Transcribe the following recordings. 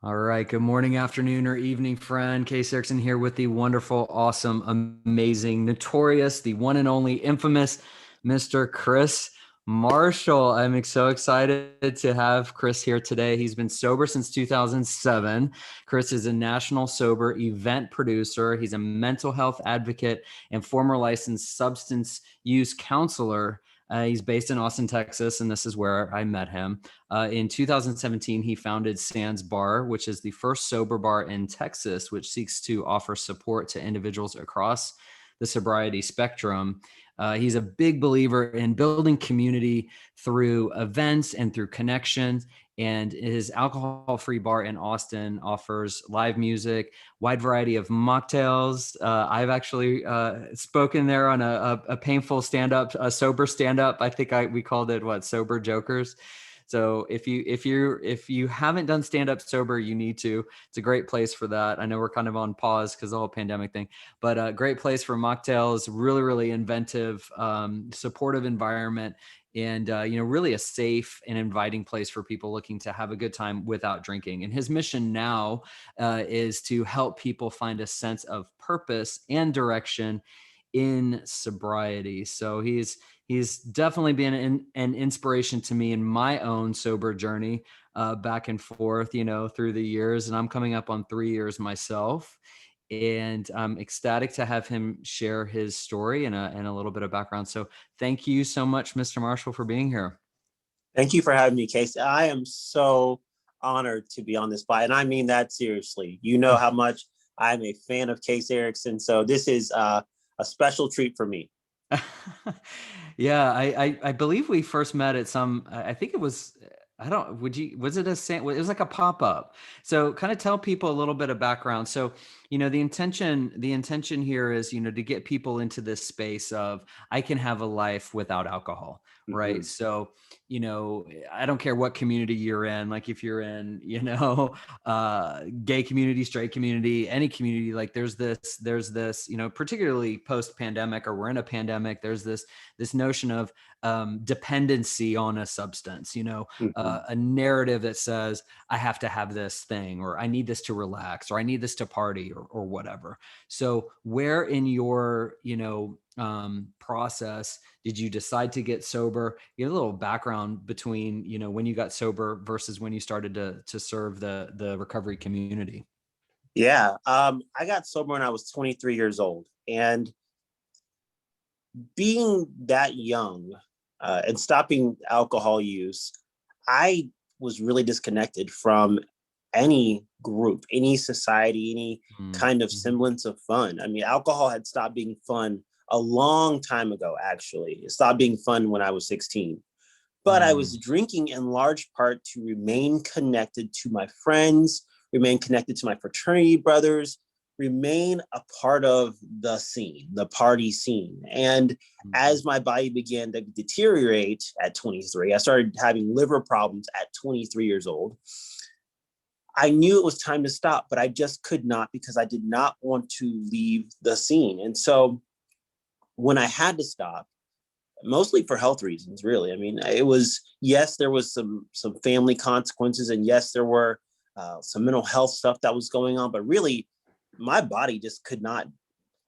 All right. Good morning, afternoon, or evening, friend. Case Erickson here with the wonderful, awesome, amazing, notorious, the one and only infamous Mr. Chris Marshall. I'm so excited to have Chris here today. He's been sober since 2007. Chris is a national sober event producer. He's a mental health advocate and former licensed substance use counselor. He's based in Austin, Texas, and this is where I met him. In 2017, he founded Sansbar, which is the first sober bar in Texas, which seeks to offer support to individuals across the sobriety spectrum. He's a big believer in building community through events and through connections. And his alcohol-free bar in Austin offers live music, wide variety of mocktails. I've actually spoken there on a painful stand-up, a sober stand-up. I think we called it what, Sober Jokers. So if you haven't done stand up sober, you need to. It's a great place for that. I know we're kind of on pause because the whole pandemic thing, but a great place for mocktails. Really inventive, supportive environment, and really a safe and inviting place for people looking to have a good time without drinking. And his mission now is to help people find a sense of purpose and direction in sobriety. So he's definitely been an inspiration to me in my own sober journey, back and forth, through the years. And I'm coming up on 3 years myself. And I'm ecstatic to have him share his story and a little bit of background. So thank you so much, Mr. Marshall, for being here. Thank you for having me, Casey. I am so honored to be on this spot, and I mean that seriously. You know how much I'm a fan of Case Erickson, so this is a special treat for me. Yeah, I believe we first met at some. I think it was. I don't. Was it it was like a pop up. So kind of tell people a little bit of background. So the intention here is to get people into this space of I can have a life without alcohol, right? Mhm. So I don't care what community you're in. Like if you're in gay community, straight community, any community, like there's this particularly post pandemic, or we're in a pandemic, there's this notion of dependency on a substance, Mhm. a narrative that says I have to have this thing, or I need this to relax, or I need this to party, or whatever. So where in your process did you decide to get sober? Get a little background between when you got sober versus when you started to serve the recovery community. Yeah, I got sober when I was 23 years old, and being that young and stopping alcohol use, I was really disconnected from any group, any society, any kind of Mm-hmm. semblance of fun. I mean, alcohol had stopped being fun a long time ago, actually. It stopped being fun when I was 16. But I Mm. was drinking in large part to remain connected to my friends, remain connected to my fraternity brothers, remain a part of the scene, the party scene. And Mhm. as my body began to deteriorate at 23, I started having liver problems at 23 years old. I knew it was time to stop, but I just could not because I did not want to leave the scene. And so when I had to stop, mostly for health reasons, really. I mean, it was, yes, there was some family consequences, and yes, there were some mental health stuff that was going on, but really, my body just could not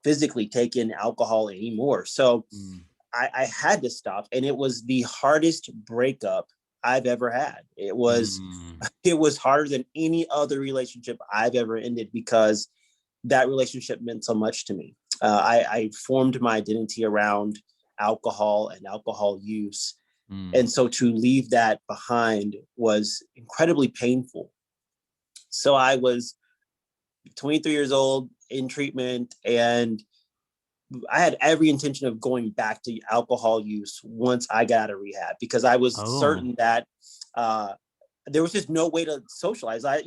physically take in alcohol anymore. So Mm. I had to stop, and it was the hardest breakup I've ever had. It was Mm. it was harder than any other relationship I've ever ended because that relationship meant so much to me. I formed my identity around alcohol and alcohol use. Mm. And so to leave that behind was incredibly painful. So I was 23 years old in treatment, and I had every intention of going back to alcohol use once I got out of rehab because I was Oh. certain that uh, there was just no way to socialize. I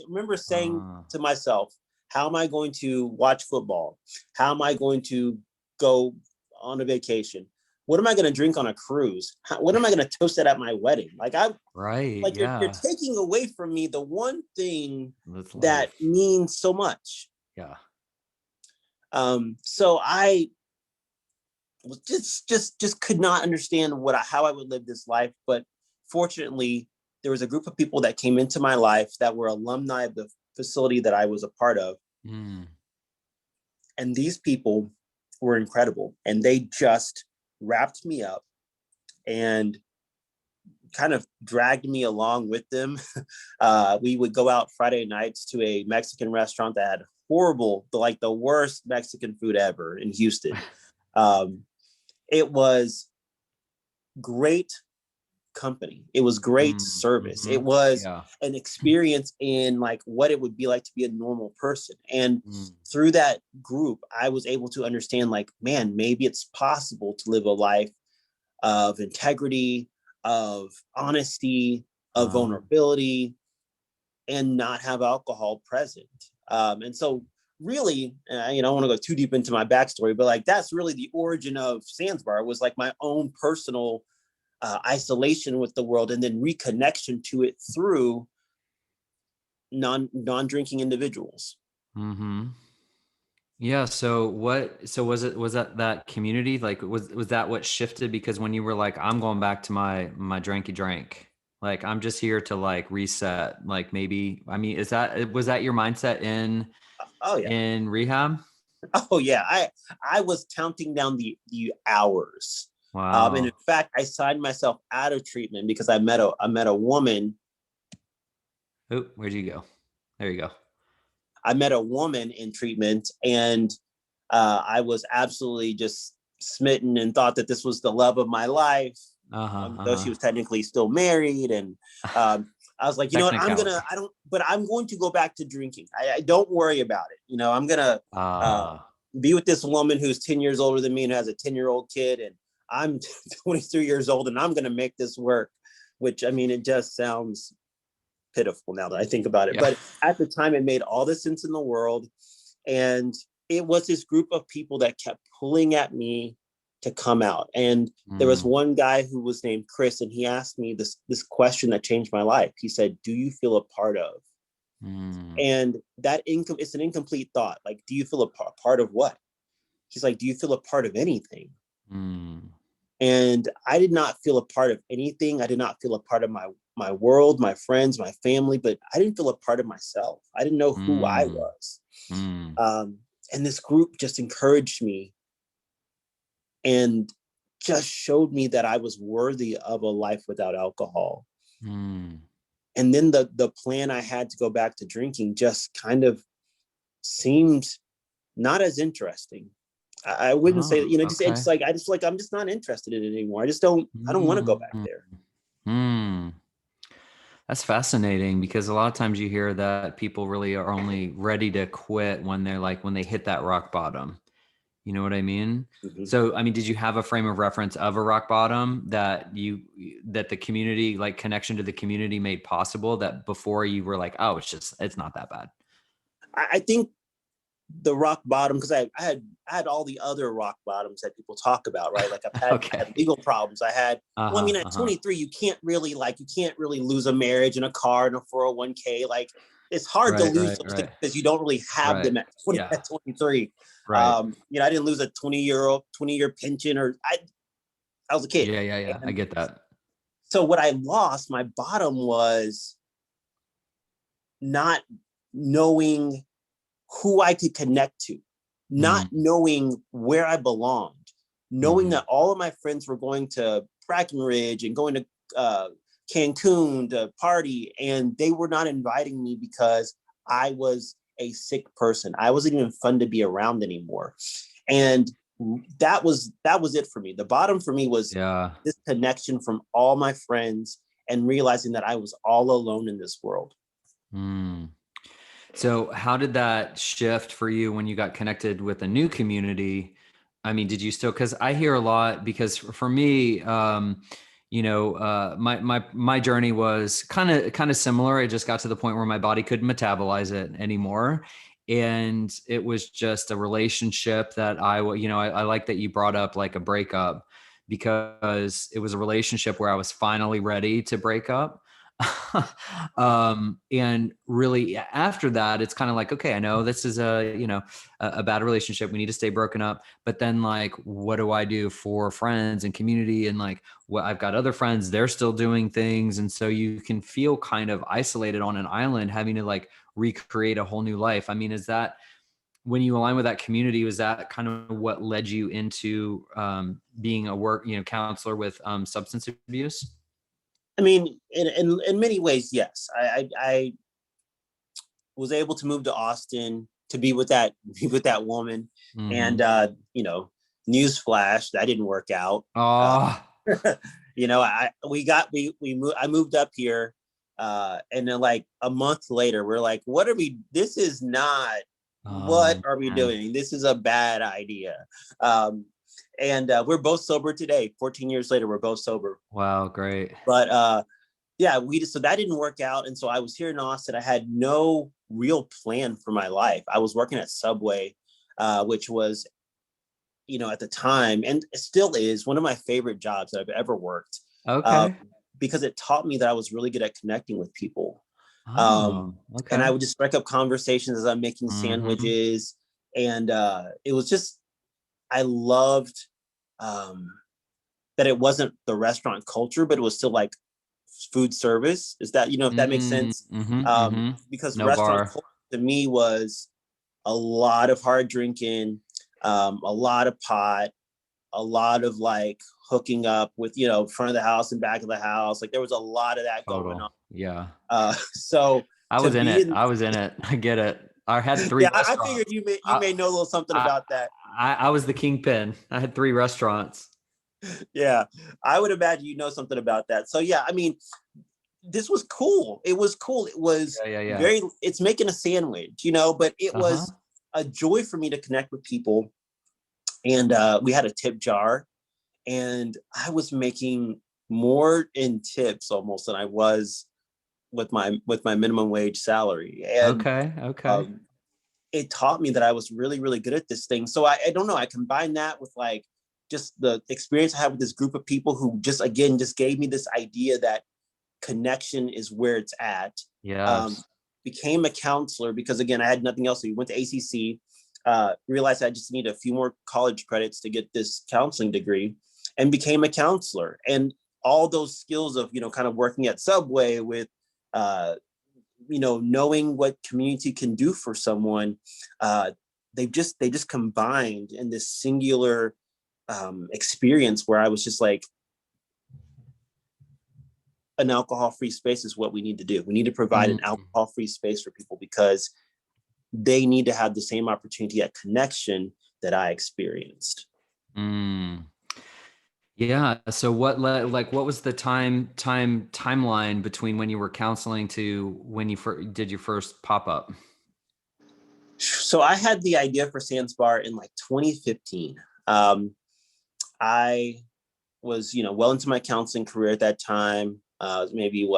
remember saying Uh, to myself, how am I going to watch football? How am I going to go on a vacation? What am I going to drink on a cruise? What am I going to toast at my wedding? right. Like you're Yeah. taking away from me the one thing That's that life. means so much. Yeah. So I was just could not understand how I would live this life. But fortunately, there was a group of people that came into my life that were alumni of the facility that I was a part of. Mm. And these people were incredible. And they just wrapped me up and kind of dragged me along with them. We would go out Friday nights to a Mexican restaurant that had horrible, like the worst Mexican food ever in Houston. It was great company. It was great service. Mm-hmm. It was an experience in like what it would be like to be a normal person. And through that group, I was able to understand like, man, maybe it's possible to live a life of integrity, of honesty, of vulnerability, and not have alcohol present. And so really, I don't want to go too deep into my backstory, but like, that's really the origin of Sansbar, was like my own personal isolation with the world, and then reconnection to it through non-drinking individuals. Mm-hmm. Yeah. So was that community? Like, was that what shifted? Because when you were like, I'm going back to my drinky drink, like, I'm just here to like reset, like maybe, I mean, was that your mindset in rehab? Oh yeah. I was counting down the hours. And in Wow. fact, I signed myself out of treatment because I met a woman. Oh, where'd you go? There you go. I met a woman in treatment, and I was absolutely just smitten and thought that this was the love of my life. Though she was technically still married. And I was like, you know what, I'm going to go back to drinking. I don't worry about it. I'm going to be with this woman who's 10 years older than me and has a 10-year-old kid. And I'm 23 years old, and I'm going to make this work, which, I mean, it just sounds pitiful now that I think about it. Yeah. But at the time, it made all the sense in the world. And it was this group of people that kept pulling at me to come out. And there was one guy who was named Chris, and he asked me this question that changed my life. He said, do you feel a part of? And it's an incomplete thought. Like, do you feel a part of what? He's like, do you feel a part of anything? And I did not feel a part of anything. I did not feel a part of my world, my friends, my family, but I didn't feel a part of myself. I didn't know who I was. And this group just encouraged me and just showed me that I was worthy of a life without alcohol. And then the plan I had to go back to drinking just kind of seemed not as interesting. I wouldn't say, it's like, I'm just not interested in it anymore. I don't want to go back there. That's fascinating, because a lot of times you hear that people really are only ready to quit when they hit that rock bottom. You know what I mean? So, I mean, did you have a frame of reference of a rock bottom that the community, like connection to the community, made possible, that before you were like, oh, it's not that bad? I think the rock bottom, because I had all the other rock bottoms that people talk about, right? Like I've had legal problems. I had, well, I mean, at 23, you can't really lose a marriage and a car and a 401k. Like, it's hard to lose those things because you don't really have them at 23. I didn't lose a 20-year pension, or I was a kid. Yeah. I get that. So what I lost, my bottom, was not knowing who I could connect to, not knowing where I belonged, knowing that all of my friends were going to Brackenridge and going to Cancun to party, and they were not inviting me because I was a sick person. I wasn't even fun to be around anymore. And that was it for me. The bottom for me was this connection from all my friends and realizing that I was all alone in this world. So how did that shift for you when you got connected with a new community? I mean, did you still, because I hear a lot, because for me, my journey was kind of similar. It just got to the point where my body couldn't metabolize it anymore. And it was just a relationship that I like that you brought up, like a breakup, because it was a relationship where I was finally ready to break up. And really after that, it's kind of like, okay, I know this is a bad relationship. We need to stay broken up. But then like, what do I do for friends and community? And like, what I've got other friends, they're still doing things. And so you can feel kind of isolated on an island, having to like recreate a whole new life. I mean, is that when you align with that community, was that kind of what led you into being a counselor with substance abuse? I mean, in many ways, yes. I was able to move to Austin to be with that woman, Mm-hmm. and newsflash, that didn't work out. Oh, I moved up here, and then like a month later, we're like, what are we? This is not. What oh are we man. doing? This is a bad idea. And we're both sober today. 14 years later, we're both sober. Wow, great. But yeah, so that didn't work out, and so I was here in Austin. I had no real plan for my life. I was working at Subway, which was, at the time, and it still is, one of my favorite jobs that I've ever worked, uh, Okay. because it taught me that I was really good at connecting with people. Oh, And okay. I would just strike up conversations as I'm making Mm-hmm. sandwiches, and it was just, I loved um, that it wasn't the restaurant culture, but it was still like food service. Is that, if that makes sense? Mm-hmm. Mm-hmm. Because No restaurant bar. culture to me was a lot of hard drinking, a lot of pot, a lot of like hooking up with, front of the house and back of the house. Like there was a lot of that going on. Total. Yeah. So I to was in be it. in, I was in it. I get it. I had three yeah, I figured restaurants. you may I, know a little something I, about that. I was the kingpin. I had three restaurants. Yeah, I would imagine you know something about that. So yeah, I mean, this was cool. It was cool. It was Yeah, yeah, yeah. very, it's making a sandwich, but it Uh-huh. was a joy for me to connect with people. And we had a tip jar, and I was making more in tips almost than I was with my minimum wage salary. And Okay. Okay. um, it taught me that I was really, really good at this thing. So I don't know. I combined that with like just the experience I had with this group of people who just, again, just gave me this idea that connection is where it's at. Um, Yes. Became a counselor because, again, I had nothing else. So we went to ACC, realized I just need a few more college credits to get this counseling degree, and became a counselor. And all those skills of, kind of working at Subway with, uh, knowing what community can do for someone, uh, they just combined in this singular experience where I was just like, an alcohol-free space is what we need to do. We need to provide an Mm. alcohol-free space for people because they need to have the same opportunity at connection that I experienced. Mm. Yeah. So what was the timeline between when you were counseling to when you did your first pop up? So I had the idea for Sansbar in like 2015. I was, well into my counseling career at that time. Maybe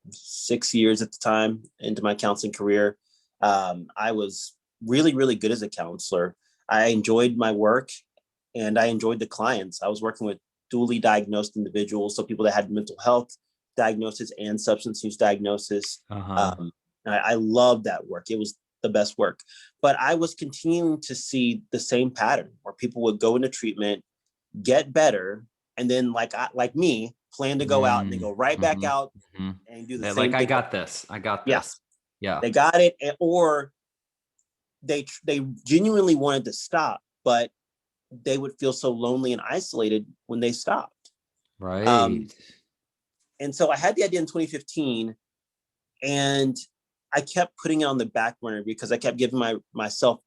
6 years at the time into my counseling career. I was really, really good as a counselor. I enjoyed my work, and I enjoyed the clients. I was working with dually diagnosed individuals, so people that had mental health diagnosis and substance use diagnosis. Uh-huh. Um, I loved that work. It was the best work. But I was continuing to see the same pattern where people would go into treatment, get better, and then like me, plan to go out, and they Mm. go right back Mm-hmm. out Mm-hmm. and do the They're like, same I thing. got this. I got this. Yes, Yeah. they got it, or they genuinely wanted to stop, but they would feel so lonely and isolated when they stopped. Right. Um, and so I had the idea in 2015, and I kept putting it on the back burner because I kept giving myself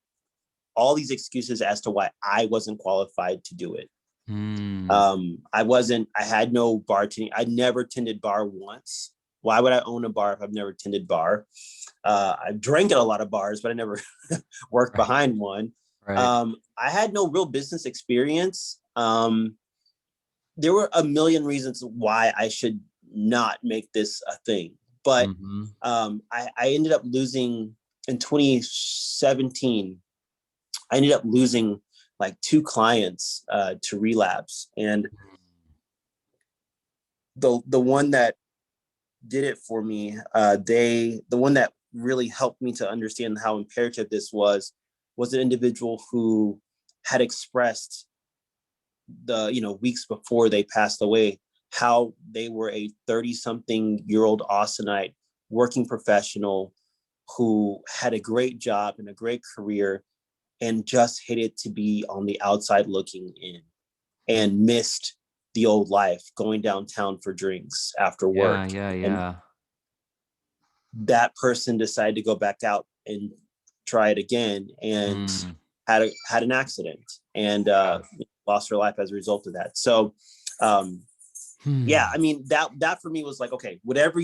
all these excuses as to why I wasn't qualified to do it. Mm. I had no bartending. I never tended bar once. Why would I own a bar if I've never tended bar? I drank at a lot of bars, but I never worked Right. behind one. Right. I had no real business experience. There were a million reasons why I should not make this a thing. But Mm-hmm. I ended up losing in 2017. I ended up losing like two clients to relapse, and the one that did it for me, the one that really helped me to understand how imperative this was an individual who had expressed weeks before they passed away, how they were a 30-something-year-old Austinite working professional who had a great job and a great career and just hated to be on the outside looking in and missed the old life, going downtown for drinks after work. And that person decided to go back out and try it again, and had an accident, and lost her life as a result of that. So yeah, I mean, that for me was like, okay, whatever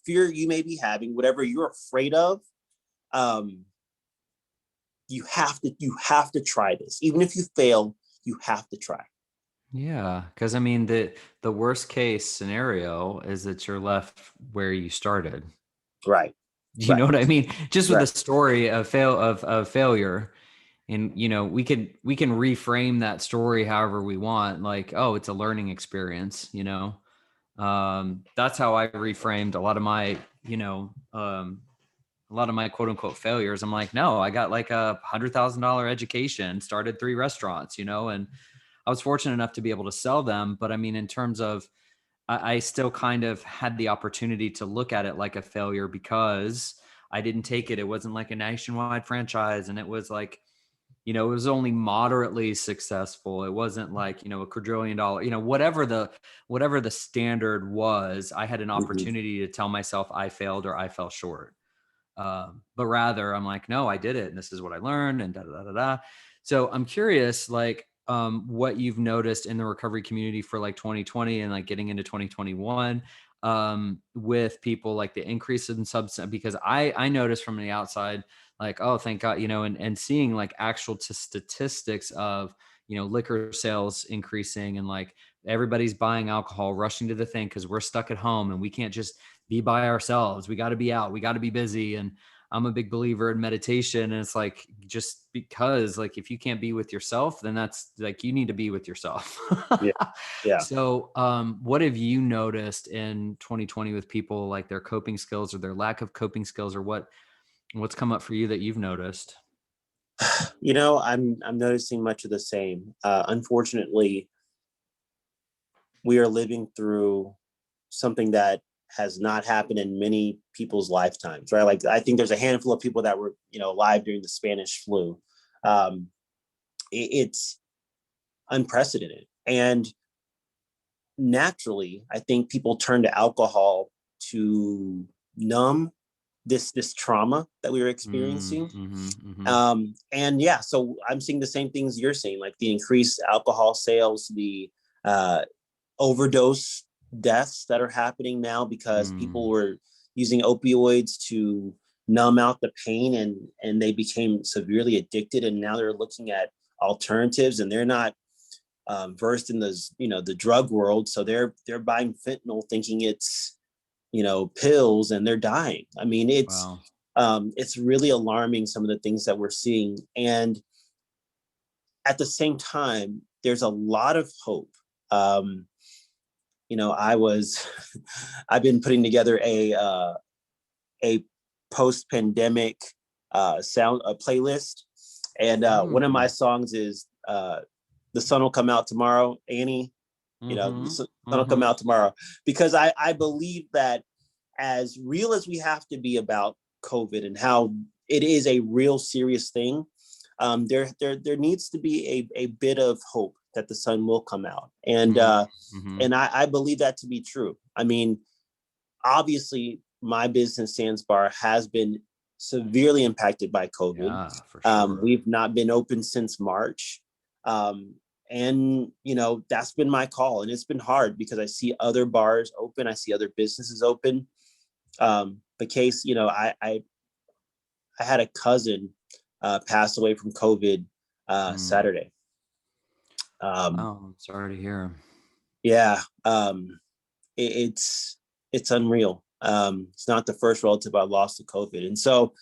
fear you may be having, whatever you're afraid of, you have to try this. Even if you fail, you have to try. Yeah, because I mean, the worst case scenario is that you're left where you started. Right. You know what I mean? Just with Right. the story of failure, and we can reframe that story however we want. Like, oh, it's a learning experience. That's how I reframed a lot of my quote unquote failures. I'm like, no, I got like $100,000 education, started 3 restaurants, and I was fortunate enough to be able to sell them. But I mean, in terms of, I still kind of had the opportunity to look at it like a failure because I didn't take it. It wasn't like a nationwide franchise, and it was like, it was only moderately successful. It wasn't like, a quadrillion dollar, whatever the standard was. I had an opportunity to tell myself I failed or I fell short. But rather I'm like, no, I did it. And this is what I learned, and da, da, da, da. So I'm curious, like, what you've noticed in the recovery community for like 2020 and like getting into 2021, with people, like the increase in substance, because I noticed from the outside, like, oh, thank God, and seeing like actual statistics of, liquor sales increasing, and like everybody's buying alcohol, rushing to the thing because we're stuck at home and we can't just be by ourselves. We got to be out. We got to be busy. And I'm a big believer in meditation. And it's like, just because like, if you can't be with yourself, then that's like, you need to be with yourself. Yeah. Yeah. So what have you noticed in 2020 with people, like their coping skills or their lack of coping skills, or what's come up for you that you've noticed? I'm noticing much of the same. Unfortunately, we are living through something that has not happened in many people's lifetimes, right? Like, I think there's a handful of people that were, alive during the Spanish flu. It's unprecedented. And naturally, I think people turn to alcohol to numb this trauma that we were experiencing. And yeah, so I'm seeing the same things you're seeing, like the increased alcohol sales, the overdose deaths that are happening now because people were using opioids to numb out the pain, and they became severely addicted, and now they're looking at alternatives, and they're not versed in the drug world, so they're buying fentanyl thinking it's pills, and they're dying. I mean, it's really alarming, some of the things that we're seeing. And at the same time, there's a lot of hope. I've been putting together a post-pandemic playlist, and one of my songs is "The Sun Will Come Out Tomorrow." Annie, the sun will come out tomorrow, because I believe that, as real as we have to be about COVID and how it is a real serious thing, there needs to be a bit of hope that the sun will come out. And and I believe that to be true. I mean, obviously my business, Sansbar, has been severely impacted by COVID. Yeah, for sure. We've not been open since March. And that's been my call, and it's been hard because I see other bars open, I see other businesses open. The case, I had a cousin pass away from COVID Saturday. I'm sorry to hear. Yeah, it's unreal. It's not the first relative I lost to COVID, and so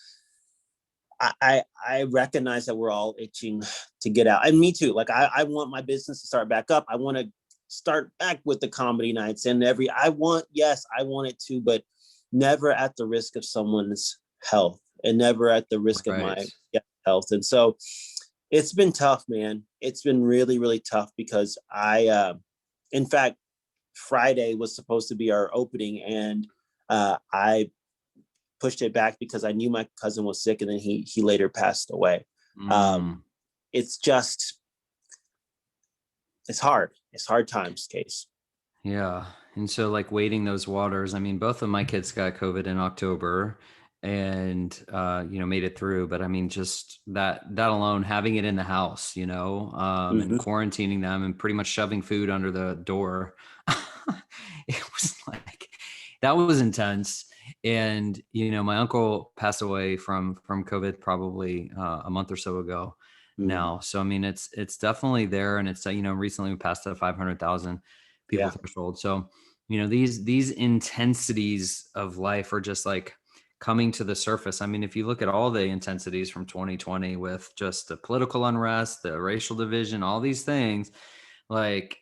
I recognize that we're all itching to get out, and me too. Like, I want my business to start back up. I want to start back with the comedy nights and I want it to, but never at the risk of someone's health and never at the risk of my Right. health. And so it's been tough, man. It's been really, really tough because in fact, Friday was supposed to be our opening, and I pushed it back because I knew my cousin was sick, and then he later passed away. Mm. It's just, it's hard. It's hard times, Case. Yeah. And so like wading those waters, I mean, both of my kids got COVID in October and made it through. But I mean, just that alone, having it in the house, and Mm-hmm. quarantining them and pretty much shoving food under the door. It was like that was intense. And my uncle passed away from COVID probably a month or so ago Mm-hmm. now. So I mean, it's definitely there, and it's recently we passed the 500,000 people Yeah. threshold. So, these intensities of life are just like coming to the surface. I mean, if you look at all the intensities from 2020 with just the political unrest, the racial division, all these things, like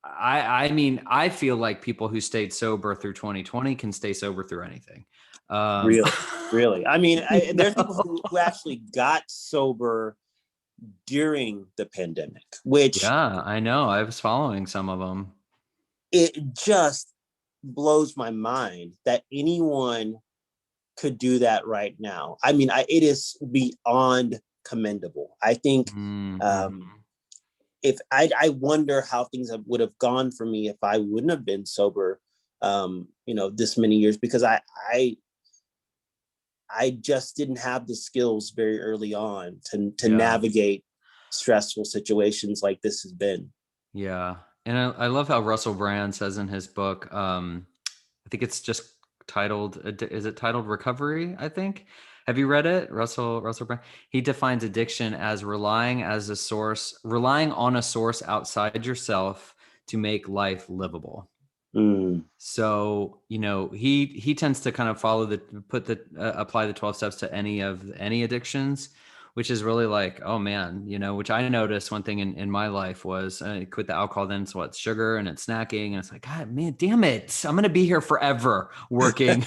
I mean, I feel like people who stayed sober through 2020 can stay sober through anything. Um, Really, really. I mean, you there's people know? who actually got sober during the pandemic, which Yeah, I know. I was following some of them. it just blows my mind that anyone could do that right now. I mean, it is beyond commendable. I think Mm-hmm. if I wonder how things would have gone for me if I wouldn't have been sober, this many years, because I just didn't have the skills very early on to Yeah. navigate stressful situations like this has been. Yeah. And I love how Russell Brand says in his book, I think it's just titled, is it titled Recovery? I think. Have you read it? Russell Brand. He defines addiction as relying on a source outside yourself to make life livable. Mm. So, he tends to kind of apply the 12 steps to any addictions, which is really like, oh man, which I noticed one thing in my life was quit the alcohol, then it's what, sugar, and it's snacking. And it's like, God, man, damn it. I'm going to be here forever working.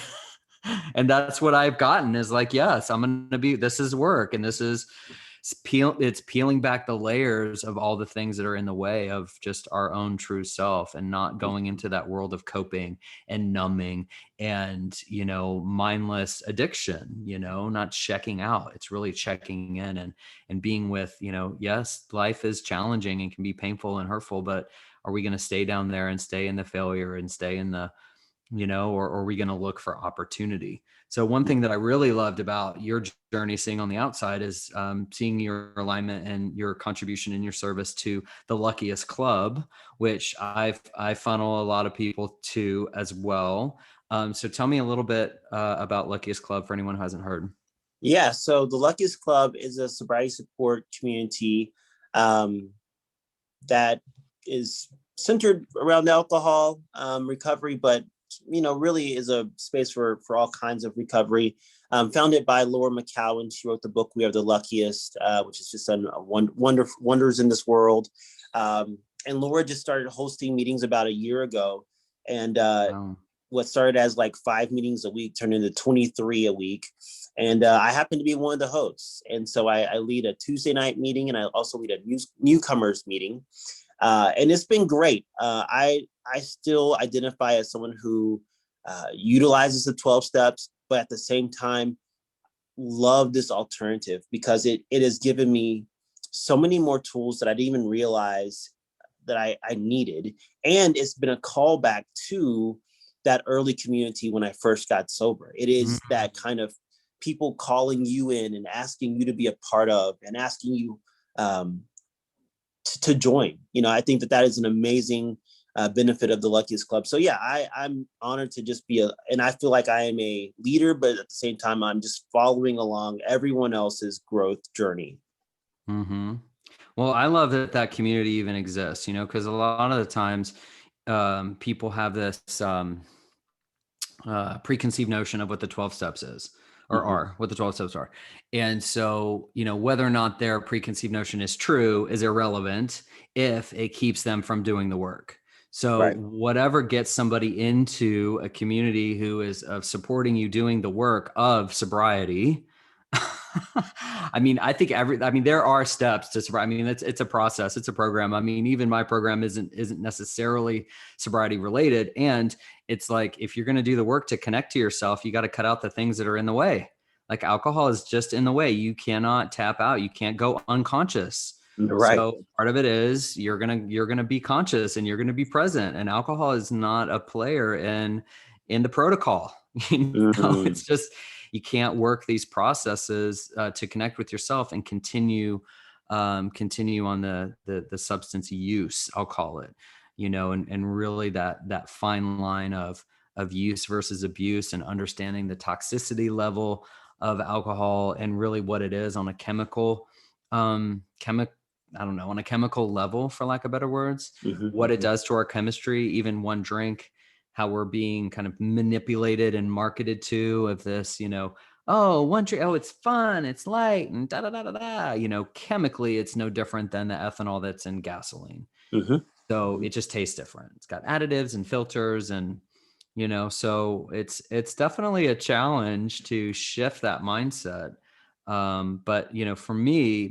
And that's what I've gotten is like, yes, this is work. And it's peeling back the layers of all the things that are in the way of just our own true self, and not going into that world of coping and numbing and, mindless addiction, not checking out. It's really checking in and being with, yes, life is challenging and can be painful and hurtful, but are we going to stay down there and stay in the failure and stay in the, or are we going to look for opportunity? So one thing that I really loved about your journey, seeing on the outside, is seeing your alignment and your contribution in your service to the Luckiest Club, which I funnel a lot of people to as well. So tell me a little bit about Luckiest Club for anyone who hasn't heard. Yeah, so the Luckiest Club is a sobriety support community that is centered around alcohol recovery, but really is a space for all kinds of recovery. Founded by Laura McCowan. She wrote the book "We Are the Luckiest," which has just done wonders in this world. And Laura just started hosting meetings about a year ago, and Wow. what started as like 5 meetings a week turned into 23 a week. And I happen to be one of the hosts. And so I lead a Tuesday night meeting, and I also lead a newcomers meeting. And it's been great. I still identify as someone who utilizes the 12 steps, but at the same time, love this alternative because it has given me so many more tools that I didn't even realize that I needed. And it's been a callback to that early community when I first got sober. It is that kind of people calling you in and asking you to be a part of and asking you to join. I think that is an amazing benefit of the Luckiest Club. So yeah, I'm honored to just be and I feel like I am a leader, but at the same time, I'm just following along everyone else's growth journey. Mm-hmm. Well, I love that community even exists, because a lot of the times people have this preconceived notion of what the 12 steps is or Mm-hmm. are, what the 12 steps are. And so, whether or not their preconceived notion is true is irrelevant if it keeps them from doing the work. So Right. whatever gets somebody into a community who is of supporting you doing the work of sobriety. I mean, there are steps to sobriety. I mean, it's a process, it's a program. I mean, even my program isn't necessarily sobriety related. And it's like, if you're going to do the work to connect to yourself, you got to cut out the things that are in the way. Like alcohol is just in the way. You cannot tap out. You can't go unconscious. Right. So part of it is you're gonna be conscious and you're gonna be present. And alcohol is not a player in the protocol. Mm-hmm. It's just you can't work these processes to connect with yourself and continue on the substance use, I'll call it, and really that fine line of use versus abuse, and understanding the toxicity level of alcohol and really what it is on a I don't know, on a chemical level, for lack of better words, what it Mm-hmm. does to our chemistry, even one drink, how we're being kind of manipulated and marketed to of this, oh, one drink, oh, it's fun, it's light, and da da da da da. Chemically, it's no different than the ethanol that's in gasoline. Mm-hmm. So it just tastes different. It's got additives and filters, and so it's definitely a challenge to shift that mindset. But for me,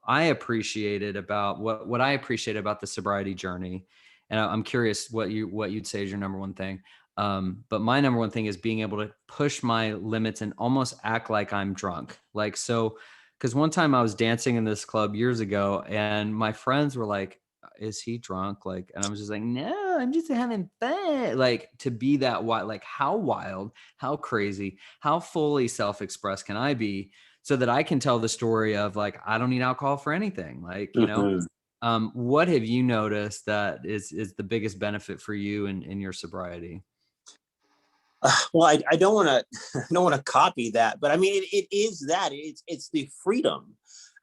I appreciated about what I appreciate about the sobriety journey, and I'm curious what you'd say is your number one thing. But my number one thing is being able to push my limits and almost act like I'm drunk. Like, so, because one time I was dancing in this club years ago, and my friends were like, is he drunk? Like, and I was just like, no, I'm just having fun. Like, to be that wild, like how wild, how crazy, how fully self-expressed can I be, so that I can tell the story of like, I don't need alcohol for anything. Like, Mm-hmm. what have you noticed that is the biggest benefit for you in your sobriety? Well, I don't want to I don't want to copy that, but I mean it is that it's the freedom.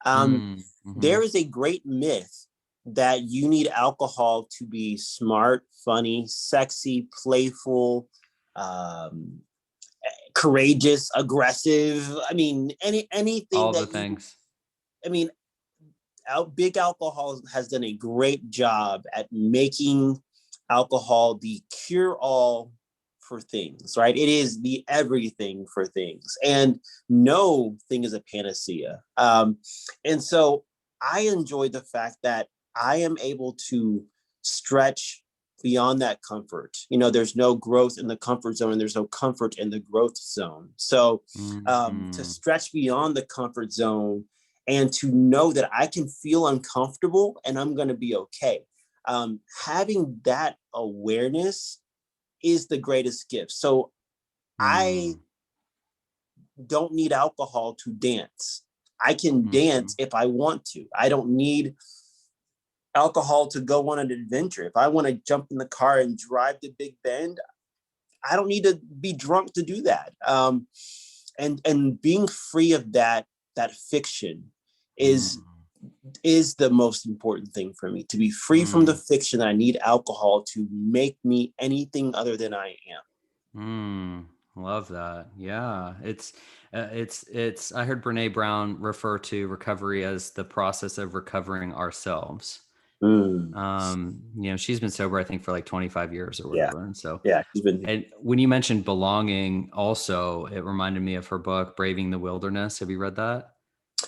Mm-hmm. There is a great myth that you need alcohol to be smart, funny, sexy, playful, um, courageous, aggressive. I mean, anything All the that you. things. I mean, big alcohol has done a great job at making alcohol the cure all for things, right? It is the everything for things, and no thing is a panacea. And so I enjoy the fact that I am able to stretch beyond that comfort. There's no growth in the comfort zone, and there's no comfort in the growth zone. So to Mm-hmm. stretch beyond the comfort zone and to know that I can feel uncomfortable and I'm going to be okay. Having that awareness is the greatest gift. So I don't need alcohol to dance. I can Mm-hmm. dance if I want to. I don't need alcohol to go on an adventure. If I want to jump in the car and drive to Big Bend, I don't need to be drunk to do that. And being free of that fiction is is the most important thing for me, to be free from the Mm-hmm. fiction that I need alcohol to make me anything other than I am. Love that. Yeah. It's, I heard Brene Brown refer to recovery as the process of recovering ourselves. Mm, She's been sober, I think, for like 25 years or yeah. whatever. And so, Yeah. He's been, and when you mentioned belonging, also, it reminded me of her book, Braving the Wilderness. Have you read that?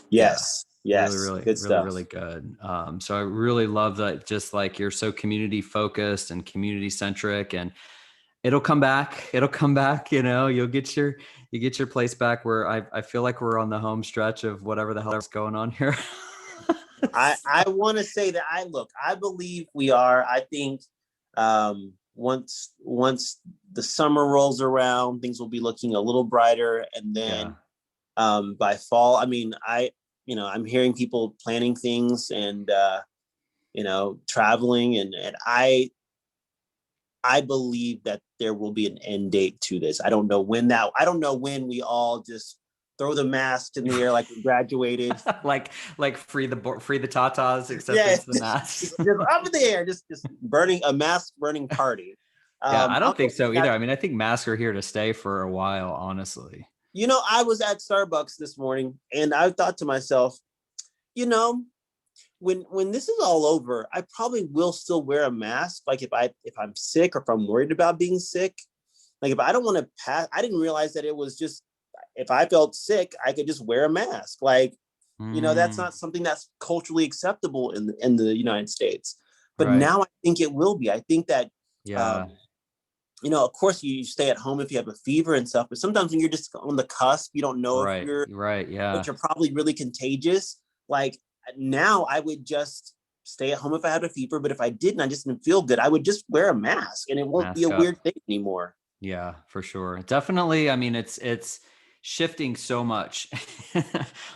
Yeah. yes. Really, Yes. really, Good really, stuff. really good. So I really love that. Just like you're so community focused and community centric, and it'll come back. It'll come back. You get your place back. Where I feel like we're on the home stretch of whatever the hell is going on here. I want to say that I believe we are. I think once the summer rolls around, things will be looking a little brighter. And Yeah. then by fall, I mean, I'm hearing people planning things and, traveling, and I believe that there will be an end date to this. I don't know when we all just throw the mask in the air like we graduated. like free the tatas, except Yeah, it's the just masks. up in the air, just burning a mask burning party. Yeah, I I'm don't think so either. I mean, I think masks are here to stay for a while, honestly. I was at Starbucks this morning and I thought to myself, you know, when this is all over, I probably will still wear a mask. Like if I'm sick or if I'm worried about being sick, like if I don't want to pass, I didn't realize that it was just, if I felt sick, I could just wear a mask. Like, that's not something that's culturally acceptable in the United States. But Right. now I think it will be. I think that, Yeah. of course you stay at home if you have a fever and stuff, but sometimes when you're just on the cusp, you don't know if Right. Right. but Yeah. you're probably really contagious. Like now I would just stay at home if I had a fever, but if I didn't, I just didn't feel good, I would just wear a mask and it won't be a Mask up. weird thing anymore. Yeah, for sure. Definitely. I mean, it's shifting so much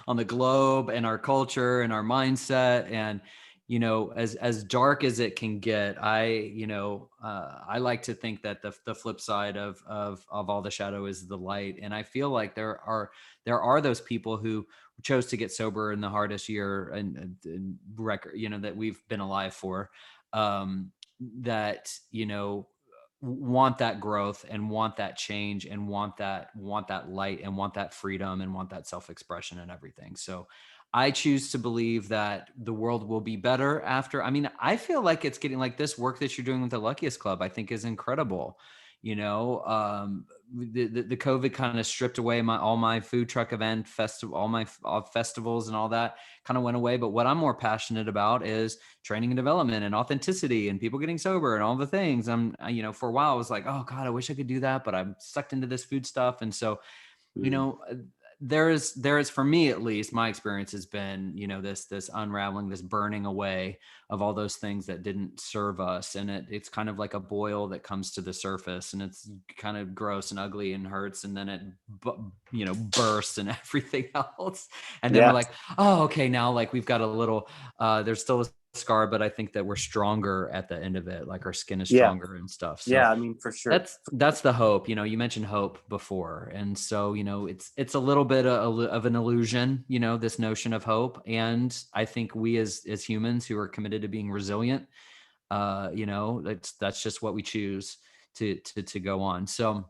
on the globe and our culture and our mindset. And, as dark as it can get, I like to think that the flip side of all the shadow is the light. And I feel like there are those people who chose to get sober in the hardest year and record, that we've been alive for, that, want that growth and want that change and want that light and want that freedom and want that self-expression and everything. So I choose to believe that the world will be better after. I mean, I feel like it's getting, like, this work that you're doing with the Luckiest Club, I think is incredible. The COVID kind of stripped away all my food truck event festival, all my festivals and all that kind of went away. But what I'm more passionate about is training and development and authenticity and people getting sober and all the things. For a while I was like, oh God, I wish I could do that, but I'm sucked into this food stuff. And so, you know, there is for me, at least my experience has been, this unraveling, this burning away of all those things that didn't serve us. And it's kind of like a boil that comes to the surface, and it's kind of gross and ugly and hurts. And then it, bursts and everything else. And then we're Yeah. like, oh, okay, now like we've got a little, there's still a scar, but I think that we're stronger at the end of it. Like our skin is Yeah. stronger and stuff. So Yeah. I mean, for sure. that's the hope. You mentioned hope before, and so it's a little bit of an illusion. This notion of hope, and I think we as humans who are committed to being resilient, that's just what we choose to go on. So,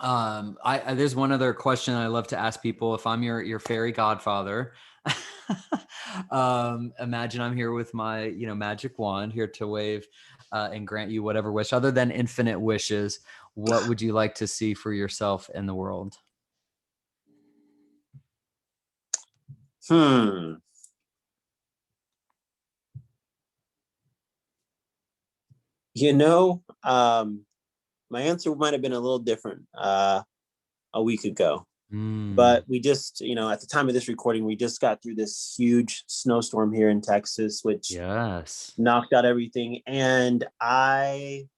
there's one other question I love to ask people. If I'm your fairy godfather, imagine I'm here with my magic wand here to wave and grant you whatever wish, other than infinite wishes. What would you like to see for yourself in the world? Hmm. My answer might have been a little different a week ago. But we just, at the time of this recording, we just got through this huge snowstorm here in Texas, which Yes. knocked out everything. And I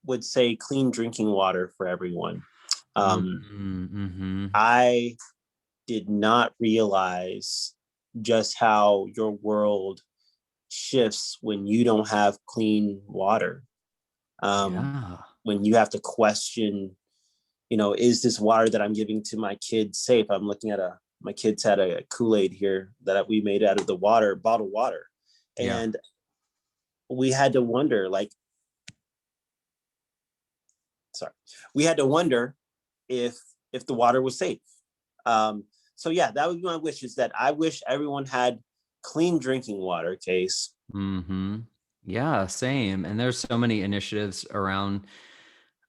would say clean drinking water for everyone. I did not realize just how your world shifts when you don't have clean water. Yeah. When you have to question, is this water that I'm giving to my kids safe? I'm looking at my kids had a Kool-Aid here that we made out of the water, bottled water. Yeah. And we had to wonder, we had to wonder if the water was safe. So yeah, that would be my wish, is that I wish everyone had clean drinking water, Case. Yeah, same. And there's so many initiatives around,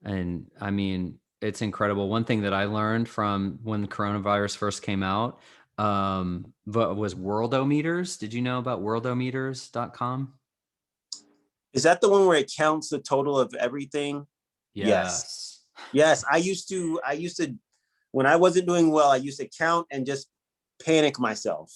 and I mean, it's incredible. One thing that I learned from when the coronavirus first came out, was worldometers. Did you know about worldometers.com? Is that the one where it counts the total of everything? Yes. Yes. Yes. I used to, when I wasn't doing well, I used to count and just panic myself.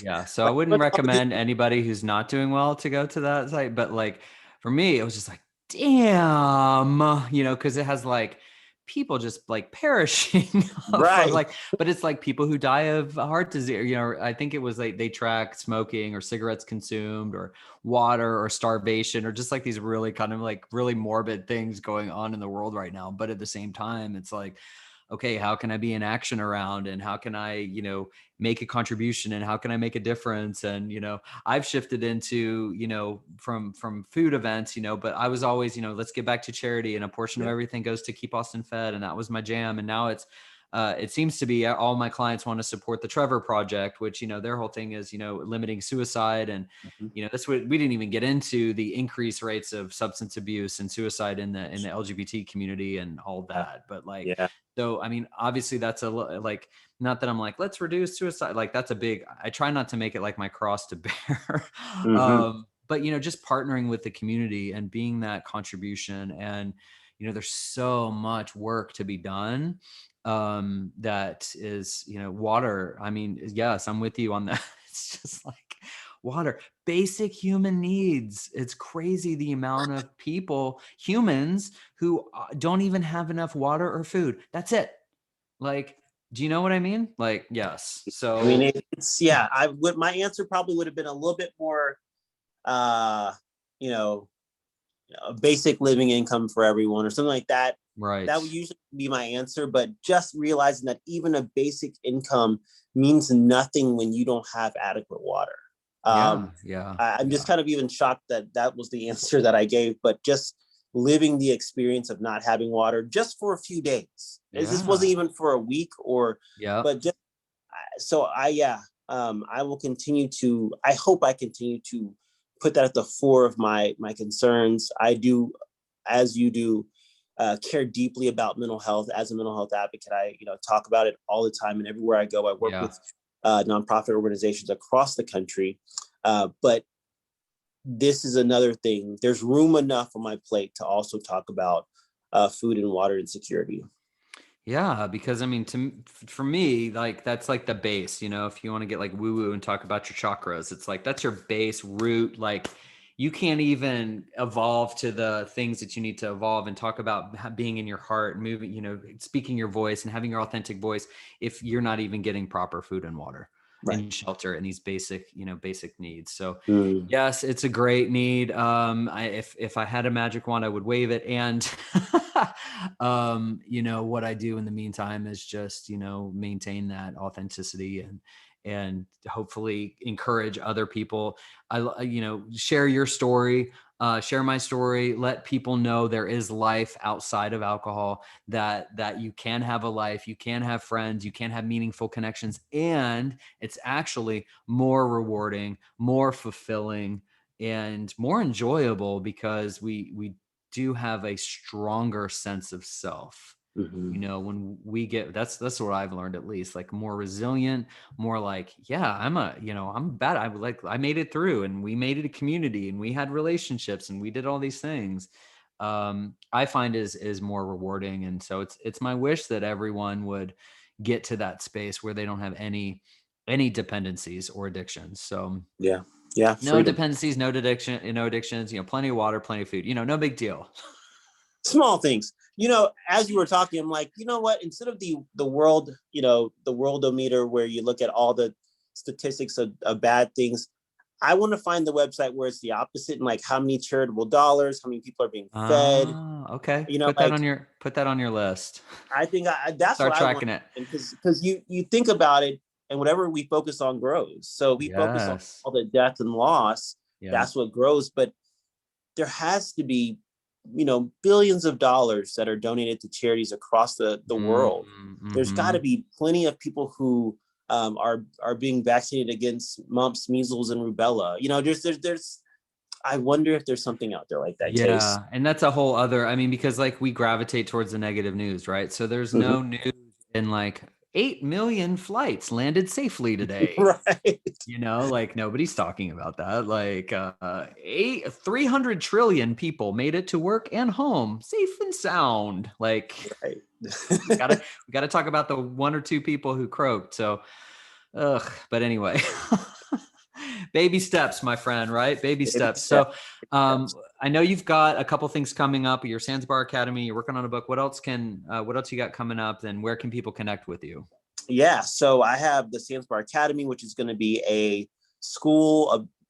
Yeah. So I wouldn't recommend anybody who's not doing well to go to that site. But like for me, it was just like, damn, because it has like people just like perishing from Right. but it's like people who die of heart disease. I think it was like they track smoking or cigarettes consumed or water or starvation or just like these really kind of like really morbid things going on in the world right now. But at the same time, it's like, okay, how can I be in action around, and how can I, make a contribution, and how can I make a difference? And, I've shifted into, from food events, but I was always, let's get back to charity, and a portion of everything goes to keep Austin fed. And that was my jam. And now it's, it seems to be all my clients want to support the Trevor Project, which, their whole thing is, limiting suicide. And, that's what we didn't even get into, the increased rates of substance abuse and suicide in the LGBT community and all that. But like, so, I mean, obviously that's like, not that I'm like, let's reduce suicide. Like that's I try not to make it like my cross to bear. But, just partnering with the community and being that contribution. And, there's so much work to be done. That is, water. I mean, yes, I'm with you on that. It's just like water, basic human needs. It's crazy the amount of humans who don't even have enough water or food. That's it. Like, do you know what I mean? Like, yes. So I mean, my answer probably would have been a little bit more, a basic living income for everyone or something like that. Right. That would usually be my answer, but just realizing that even a basic income means nothing when you don't have adequate water. I'm just kind of even shocked that was the answer that I gave, but just living the experience of not having water just for a few days. This wasn't even for a week but just, I will continue to, I hope I continue to put that at the fore of my concerns. I do, as you do, care deeply about mental health. As a mental health advocate, I talk about it all the time, and everywhere I go, I work with nonprofit organizations across the country. But this is another thing. There's room enough on my plate to also talk about food and water insecurity. Yeah, because I mean, for me, like that's like the base, if you want to get like woo woo and talk about your chakras, it's like that's your base root. Like you can't even evolve to the things that you need to evolve and talk about being in your heart, moving, speaking your voice and having your authentic voice if you're not even getting proper food and water. And shelter and these basic needs. So yes, it's a great need. If I had a magic wand, I would wave it. And, what I do in the meantime is just, maintain that authenticity and hopefully encourage other people. Share your story, share my story, let people know there is life outside of alcohol, that you can have a life, you can have friends, you can have meaningful connections, and it's actually more rewarding, more fulfilling, and more enjoyable because we do have a stronger sense of self. When we get, that's what I've learned, at least, like more resilient, more like, I'm bad. I made it through, and we made it a community, and we had relationships, and we did all these things. I find is more rewarding. And so it's my wish that everyone would get to that space where they don't have any dependencies or addictions. So no freedom. Dependencies, no addictions, plenty of water, plenty of food, no big deal. Small things. As you were talking, I'm like, you know what? Instead of the world, the worldometer, where you look at all the statistics of bad things, I want to find the website where it's the opposite, and like how many charitable dollars, how many people are being fed. Okay. Put that on your list. I think that's start what tracking I want, because you think about it, and whatever we focus on grows. So we focus on all the death and loss. That's what grows. But there has to be, billions of dollars that are donated to charities across the world. There's got to be plenty of people who are being vaccinated against mumps, measles, and rubella. There's I wonder if there's something out there like that. Case. And that's a whole other, because like we gravitate towards the negative news, right? So there's no news in like 8 million flights landed safely today. Right. Like nobody's talking about that. Like 300 trillion people made it to work and home safe and sound. Like we gotta talk about the 1 or 2 people who croaked. So but anyway. Baby steps, my friend, right? Baby steps. So I know you've got a couple things coming up. Your Sansbar Academy, you're working on a book. What else you got coming up? Then where can people connect with you? Yeah, so I have the Sansbar Academy, which is going to be a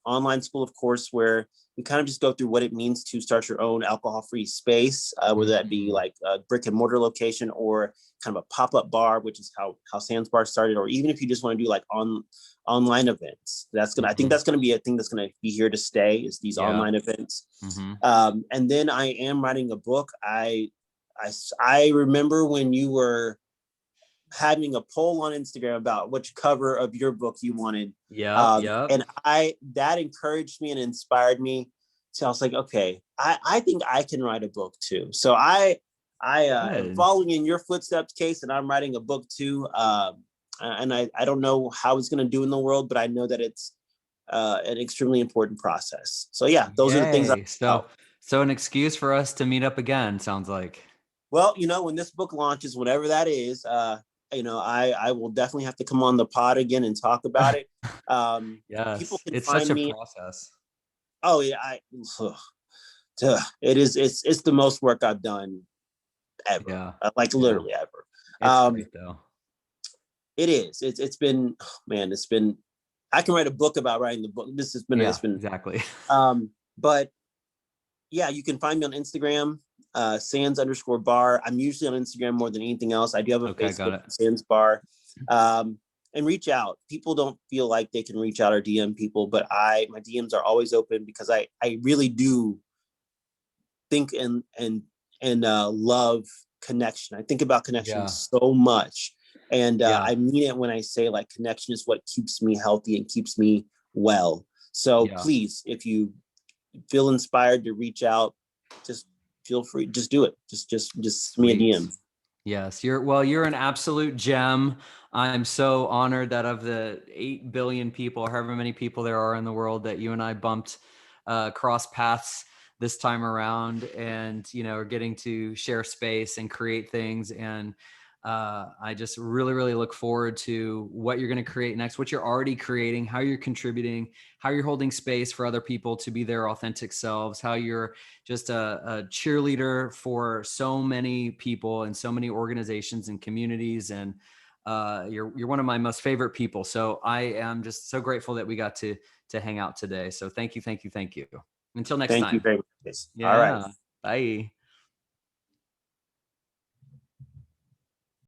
online school, of course, where we kind of just go through what it means to start your own alcohol-free space, whether that be like a brick and mortar location or kind of a pop-up bar, which is how Sansbar started, or even if you just want to do like online events. I think that's gonna be a thing that's gonna be here to stay, is these online events. And then I am writing a book. I remember when you were having a poll on Instagram about which cover of your book you wanted. Yep. And that encouraged me and inspired me. So I was like, okay, I think I can write a book too. So I am following in your footsteps, Case, and I'm writing a book too. And I don't know how it's going to do in the world, but I know that it's an extremely important process. So yeah, those are the things. So an excuse for us to meet up again, sounds like. Well, when this book launches, whatever that is, I will definitely have to come on the pod again and talk about it. People Yes, can it's find such a me. process. Oh yeah, it is. It's the most work I've done ever. Yeah, Like literally ever. It's great though. It is. It's been, man. It's been. I can write a book about writing the book. This has been. It's been exactly. But yeah, you can find me on Instagram, sans_bar. I'm usually on Instagram more than anything else. I do have a Facebook, Sansbar. And reach out. People don't feel like they can reach out or DM people, but my DMs are always open because I really do think and love connection. I think about connection so much. And I mean it when I say like connection is what keeps me healthy and keeps me well. So please, if you feel inspired to reach out, just feel free. Just do it. Just me a DM. Yes, you're an absolute gem. I'm so honored that of the 8 billion people, however many people there are in the world, that you and I bumped cross paths this time around, and are getting to share space and create things. And I just really, really look forward to what you're going to create next, what you're already creating, how you're contributing, how you're holding space for other people to be their authentic selves, how you're just a cheerleader for so many people and so many organizations and communities. And you're one of my most favorite people. So I am just so grateful that we got to hang out today. So thank you. Until next time. Thank you very much. Yeah. All right. Bye.